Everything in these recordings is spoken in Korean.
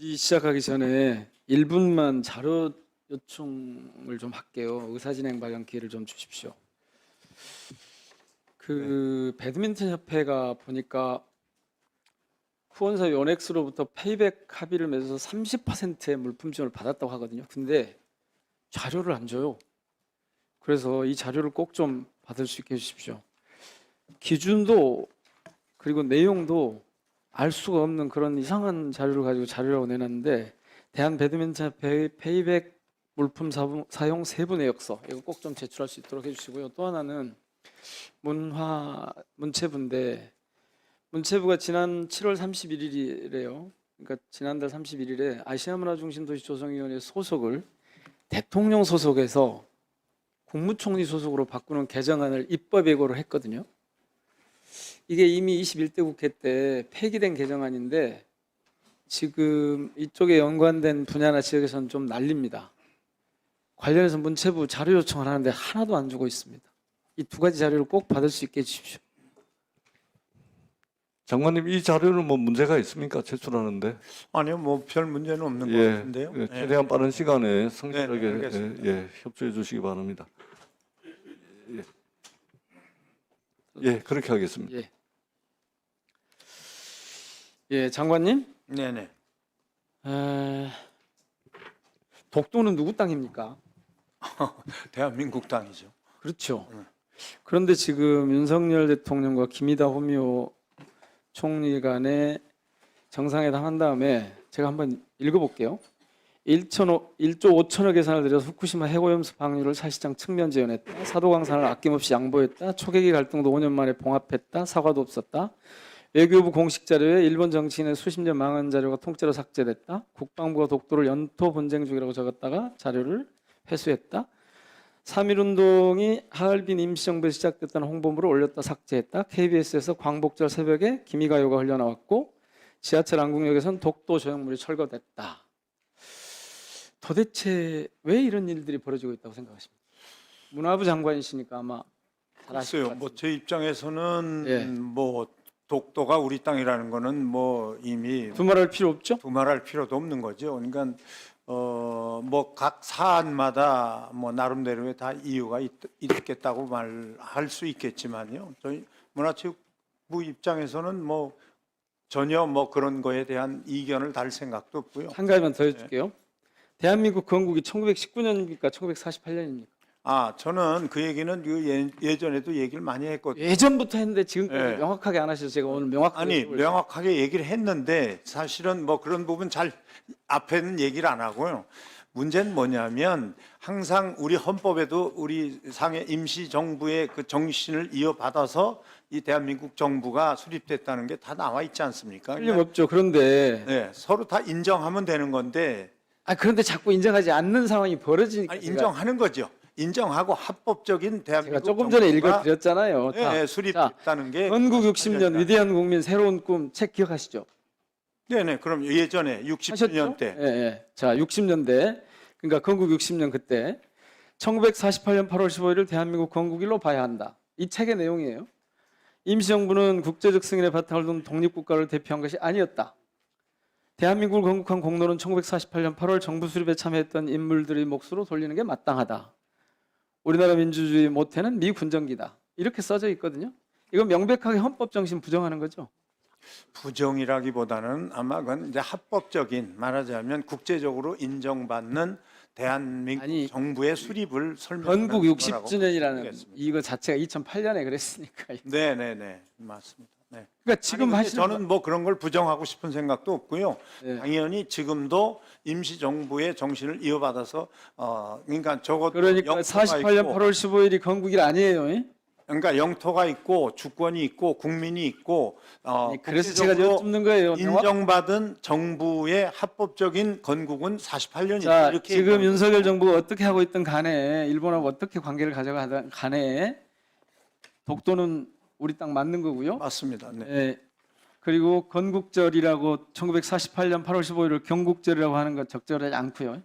이 시작하기 전에 1분만 자료 요청을 좀 할게요. 의사진행 발언 기회를 좀 주십시오. 배드민턴 협회가 보니까 후원사 요넥스로부터 페이백 합의를 맺어서 30%의 물품지원을 받았다고 하거든요. 근데 자료를 안 줘요. 그래서 이 자료를 꼭 좀 받을 수 있게 해주십시오. 기준도 그리고 내용도 알 수가 없는 그런 이상한 자료를 가지고 자료라고 내놨는데, 대한 배드민턴 협회 페이백 물품 사용 세부 내역서, 이거 꼭 좀 제출할 수 있도록 해주시고요. 또 하나는 문체부인데, 문체부가 지난 7월 31일이래요. 그러니까 지난달 31일에 아시아문화중심도시 조성위원회 소속을 대통령 소속에서 국무총리 소속으로 바꾸는 개정안을 입법 예고를 했거든요. 이게 이미 21대 국회 때 폐기된 개정안인데 지금 이쪽에 연관된 분야나 지역에서는 좀 난립니다. 관련해서 문체부 자료 요청을 하는데 하나도 안 주고 있습니다. 이 두 가지 자료를 꼭 받을 수 있게 해주십시오. 장관님, 이 자료는 뭐 문제가 있습니까? 제출하는데. 아니요, 뭐 별 문제는 없는 것 같은데요. 예, 최대한 빠른 시간에 네, 성실하게 알겠습니다. 협조해 주시기 바랍니다. 예, 그렇게 하겠습니다. 장관님, 네네. 독도는 누구 땅입니까? 대한민국 땅이죠. 그렇죠. 그런데 지금 윤석열 대통령과 기미다 호미오 총리 간에 정상회담 한 다음에 제가 한번 읽어볼게요. 1조 5천억 예산을 들여서 후쿠시마 해고염수 방류를 사실상 측면 지원했다. 사도광산을 아낌없이 양보했다. 초계기 갈등도 5년 만에 봉합했다. 사과도 없었다. 외교부 공식 자료에 일본 정치인의 수십 년 망한 자료가 통째로 삭제됐다. 국방부가 독도를 연토 분쟁 중이라고 적었다가 자료를 회수했다. 3.1운동이 하얼빈 임시정부에서 시작됐다는 홍보물을 올렸다 삭제했다. KBS에서 광복절 새벽에 기미가요가 흘려나왔고 지하철 안국역에선 독도 조형물이 철거됐다. 도대체 왜 이런 일들이 벌어지고 있다고 생각하십니까? 문화부 장관이시니까 아마 잘 아실 것 글쎄요, 같습니다. 뭐 제 입장에서는 예. 뭐 독도가 우리 땅이라는 거는 뭐 이미 두말할 필요 없죠? 두말할 필요도 없는 거죠. 그러니까 뭐 각 사안마다 뭐 나름대로의 다 이유가 있겠다고 말할 수 있겠지만요. 저희 문화체육부 입장에서는 뭐 전혀 뭐 그런 거에 대한 이견을 달 생각도 없고요. 한 가지만 더 해줄게요. 대한민국 건국이 1919년입니까? 1948년입니까? 저는 그 얘기는 예전에도 얘기를 많이 했거든요. 예전부터 했는데 지금까지 예. 명확하게 안 하셔서 제가 오늘 명확하게 아니, 여쭤보겠습니다. 명확하게 얘기를 했는데 사실은 뭐 그런 부분 잘 앞에는 얘기를 안 하고요. 문제는 뭐냐면 항상 우리 헌법에도 우리 상해 임시 정부의 그 정신을 이어받아서 이 대한민국 정부가 수립됐다는 게 다 나와 있지 않습니까? 틀림없죠. 그런데 네, 서로 다 인정하면 되는 건데 그런데 자꾸 인정하지 않는 상황이 벌어지니까 인정하는 거죠. 인정하고 합법적인 제가 대한민국 조금 전에 정부가 읽어드렸잖아요. 네, 수립됐다는 게 건국 60년 48년이다. 위대한 국민 새로운 꿈 책 기억하시죠? 네네. 그럼 예전에 60년 때 예. 자, 60년대 그러니까 건국 60년 그때 1948년 8월 15일을 대한민국 건국일로 봐야 한다. 이 책의 내용이에요. 임시정부는 국제적 승인의 바탕을 둔 독립국가를 대표한 것이 아니었다. 대한민국을 건국한 공로는 1948년 8월 정부 수립에 참여했던 인물들의 몫으로 돌리는 게 마땅하다. 우리나라 민주주의 모태는 미군정기다. 이렇게 써져 있거든요. 이건 명백하게 헌법 정신 부정하는 거죠. 부정이라기보다는 아마 그건 이제 합법적인, 말하자면 국제적으로 인정받는 대한민국 정부의 수립을 설명하는 건국 거라고 60주년이라는 보겠습니다. 이거 자체가 2008년에 그랬으니까. 네네네, 맞습니다. 네. 그러니까 지금 근데 하시는 저는 뭐 그런 걸 부정하고 싶은 생각도 없고요. 네. 당연히 지금도 임시 정부의 정신을 이어받아서 그러니까 적어도 그러니까 영토가 48년 있고, 8월 15일이 건국일 아니에요. 그러니까 영토가 있고 주권이 있고 국민이 있고 그래서 제가 국제적으로 여쭙는 거예요. 인정받은 정부의 합법적인 건국은 48년이다. 자, 이렇게 지금 얘기하는 윤석열 거죠. 정부가 어떻게 하고 있든 간에 일본하고 어떻게 관계를 가져가든 간에 독도는 우리 땅 맞는 거고요. 맞습니다. 네. 예, 그리고 건국절이라고 1948년 8월 15일을 경국절이라고 하는 것 적절하지 않고요.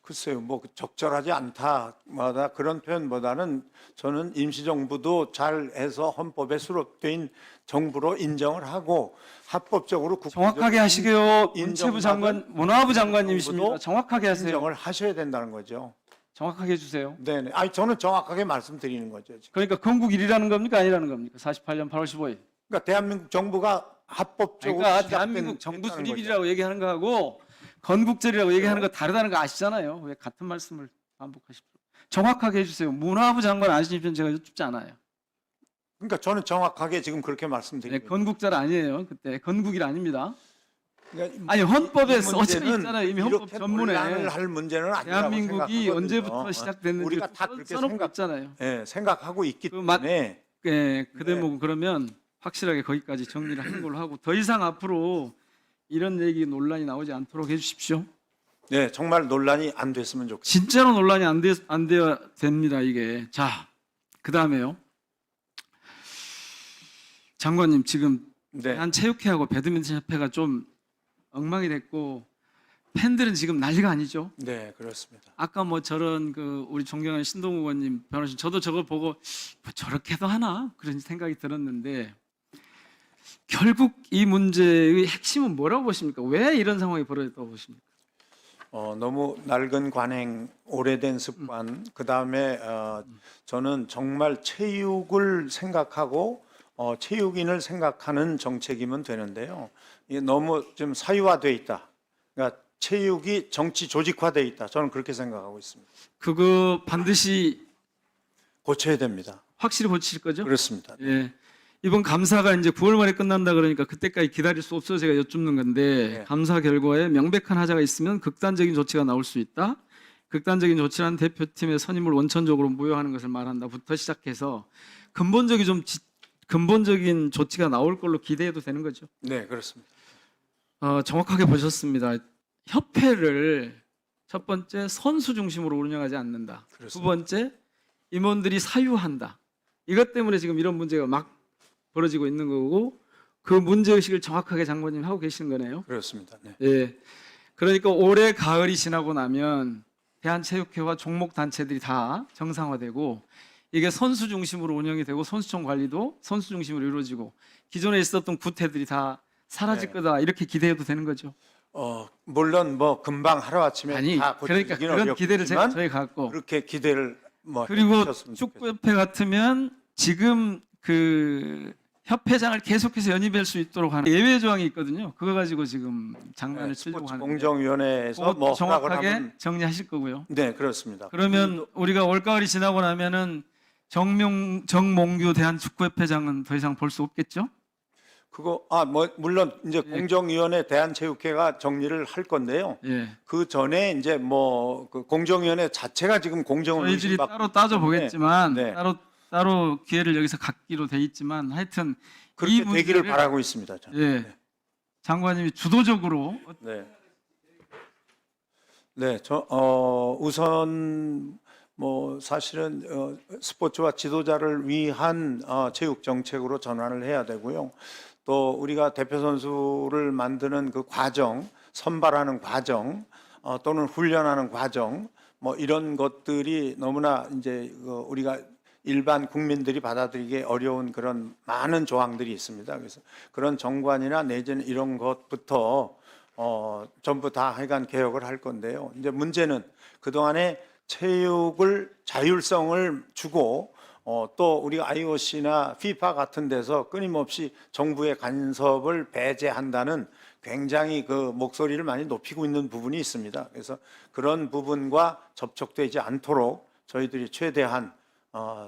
글쎄요, 뭐 적절하지 않다마다 그런 표현보다는 저는 임시정부도 잘해서 헌법에 수록된 정부로 인정을 하고 합법적으로 정확하게 하시게요. 문체부 인정받은 장관, 문화부 장관님이십니다. 정부도 정확하게 하세요. 인정을 하셔야 된다는 거죠. 정확하게 해주세요. 네네. 아니 저는 정확하게 말씀드리는 거죠. 지금. 그러니까 건국 1이라는 겁니까 아니라는 겁니까? 48년 8월 15일. 그러니까 대한민국 정부가 합법적으로 그러니까 시작된- 대한민국 정부 했다는 거죠. 수립일이라고 얘기하는 거하고 건국절이라고 얘기하는 거 다르다는 거 아시잖아요. 왜 같은 말씀을 반복하십니까? 정확하게 해주세요. 문화부 장관 아시면 제가 여쭙지 않아요. 그러니까 저는 정확하게 지금 그렇게 네, 말씀드리는 거죠. 건국절 아니에요. 그때 건국일 아닙니다. 그러니까 아니 헌법에 이 써져 문제는 있잖아요. 이미 헌법 이렇게 전문에 논란을 할 문제는 아니라고 대한민국이 생각하거든요. 언제부터 시작됐는지 우리가 다 그렇게 써놓고 있잖아요. 생각하고 있기 그 맛- 때문에 예, 그 네. 대목은 그러면 확실하게 거기까지 정리를 하는 걸로 하고 더 이상 앞으로 이런 얘기 논란이 나오지 않도록 해주십시오. 네, 정말 논란이 안 됐으면 좋겠습니다. 진짜로 논란이 안 돼야 됩니다 이게. 자, 그 다음에요. 장관님 지금 네, 대한체육회하고 배드민턴 협회가 좀 엉망이 됐고 팬들은 지금 난리가 아니죠. 네, 그렇습니다. 아까 뭐 저런 그 우리 존경하는 신동욱 의원님 변호사 저도 저거 보고 뭐 저렇게도 하나 그런 생각이 들었는데 결국 이 문제의 핵심은 뭐라고 보십니까? 왜 이런 상황이 벌어졌다고 보십니까? 너무 낡은 관행, 오래된 습관, 그 다음에 저는 정말 체육을 생각하고 체육인을 생각하는 정책이면 되는데요. 이게 너무 좀 사유화돼 있다. 그러니까 체육이 정치 조직화돼 있다. 저는 그렇게 생각하고 있습니다. 그거 반드시 고쳐야 됩니다. 확실히 고칠 거죠? 그렇습니다. 예. 이번 감사가 이제 9월 말에 끝난다 그러니까 그때까지 기다릴 수 없어서 제가 여쭙는 건데 네. 감사 결과에 명백한 하자가 있으면 극단적인 조치가 나올 수 있다. 극단적인 조치란 대표팀의 선임을 원천적으로 무효하는 것을 말한다부터 시작해서 근본적인 조치가 나올 걸로 기대해도 되는 거죠. 네, 그렇습니다. 정확하게 보셨습니다. 협회를 첫 번째 선수 중심으로 운영하지 않는다. 두 그렇습니다. 번째 임원들이 사유한다. 이것 때문에 지금 이런 문제가 막 벌어지고 있는 거고 그 문제 의식을 정확하게 장관님 하고 계시는 거네요. 그렇습니다. 네. 예. 그러니까 올해 가을이 지나고 나면 대한체육회와 종목 단체들이 다 정상화되고 이게 선수 중심으로 운영이 되고 선수촌 관리도 선수 중심으로 이루어지고 기존에 있었던 구태들이 다 사라질 네. 거다 이렇게 기대해도 되는 거죠. 물론 뭐 금방 하루아침에 아니 다 그러니까 고쳐지기는 그런 기대를 어렵겠지만 저희가 갖고 그렇게 기대를 뭐 그리고 해주셨으면 좋겠습니다. 축구협회 같으면 지금 그 협회장을 계속해서 연임할 수 있도록 하는 예외 조항이 있거든요. 그거 가지고 지금 장난을 치려고 스포츠 하는데 공정위원회에서 그것도 뭐 허락을 정확하게 하면 정리하실 거고요. 네, 그렇습니다. 그러면 우리가 올가을이 지나고 나면은 정몽규 대한축구협회장은 더 이상 볼 수 없겠죠? 그거 뭐 물론 이제 예. 공정위원회 대한체육회가 정리를 할 건데요. 예. 그 전에 이제 뭐 그 공정위원회 자체가 지금 공정을 저희들이 의심받고 따로 따져 보겠지만 네. 따로 기회를 여기서 갖기로 돼 있지만 하여튼 이 그렇게 되기를 문제를 바라고 있습니다. 저는. 예. 네. 장관님이 주도적으로 네. 네, 우선 뭐 사실은 스포츠와 지도자를 위한 체육 정책으로 전환을 해야 되고요. 또 우리가 대표 선수를 만드는 그 과정, 선발하는 과정, 또는 훈련하는 과정, 뭐 이런 것들이 너무나 이제 우리가 일반 국민들이 받아들이기 어려운 그런 많은 조항들이 있습니다. 그래서 그런 정관이나 내지는 이런 것부터 전부 다 하여간 개혁을 할 건데요. 이제 문제는 그동안에 체육을 자율성을 주고 또 우리가 IOC나 FIFA 같은 데서 끊임없이 정부의 간섭을 배제한다는 굉장히 그 목소리를 많이 높이고 있는 부분이 있습니다. 그래서 그런 부분과 접촉되지 않도록 저희들이 최대한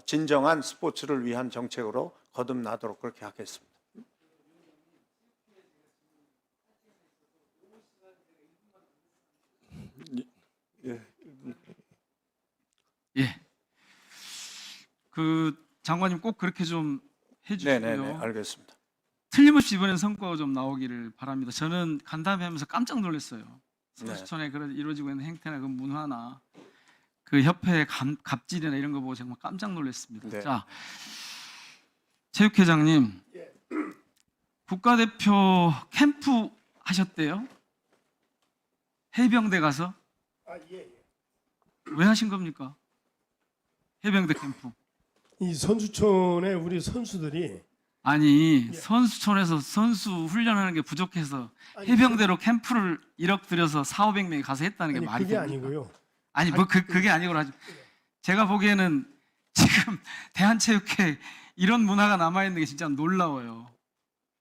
진정한 스포츠를 위한 정책으로 거듭나도록 그렇게 하겠습니다. 예. 그 장관님 꼭 그렇게 좀 해주시고요. 네네네, 알겠습니다. 틀림없이 이번엔 성과가 좀 나오기를 바랍니다. 저는 간담회 하면서 깜짝 놀랐어요. 선수촌에 그런 이루어지고 있는 행태나 그 문화나 그 협회의 갑질이나 이런 거 보고 정말 깜짝 놀랐습니다. 네. 자, 체육회장님, 국가대표 캠프 하셨대요? 해병대 가서? 왜 하신 겁니까? 해병대 캠프. 이 선수촌에 우리 선수들이 아니 선수촌에서 선수 훈련하는 게 부족해서 해병대로 캠프를 1억 들여서 4,500명이 가서 했다는 게 아니 말이 그게 됩니까? 아니고요. 아니 뭐 그게 아니고 하죠. 제가 보기에는 지금 대한체육회 이런 문화가 남아 있는 게 진짜 놀라워요.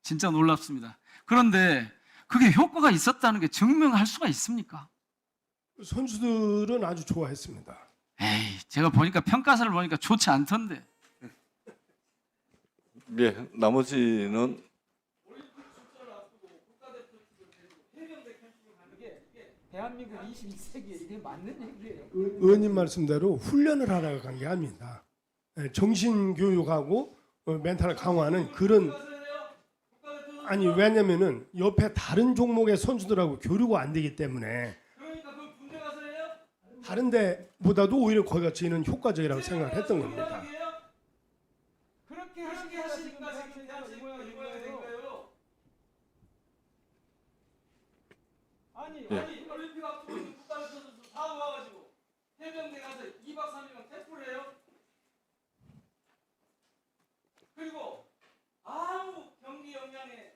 진짜 놀랍습니다. 그런데 그게 효과가 있었다는 게 증명할 수가 있습니까? 선수들은 아주 좋아했습니다. 에이, 제가 보니까 평가서를 보니까 좋지 않던데. 예, 나머지는 대한민국 21세기에 이게 맞는 얘기예요. 의원님 말씀대로 훈련을 하라고 간 게 아닙니다. 정신 교육하고 멘탈 강화하는 그런 아니 왜냐면은 옆에 다른 종목의 선수들하고 교류가 안 되기 때문에 그러니까 그 군대 가서 해요? 다른 데보다도 오히려 거기가 저희는 효과적이라고 생각을 했던 겁니다. 그렇게 하시니까 지금 대한체육회가 이 모양이 된 거예요. 아니 올림픽 앞두고 있는 국가대표 선수 다 모아가지고 해병대 가서 2박 3일간 캠프를 해요. 그리고 아무 경기 역량에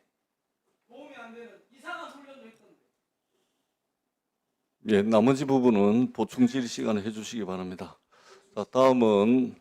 도움이 안 되는 이상한 훈련도 했던데. 예, 나머지 부분은 보충 질의 시간을 해주시기 바랍니다. 자, 다음은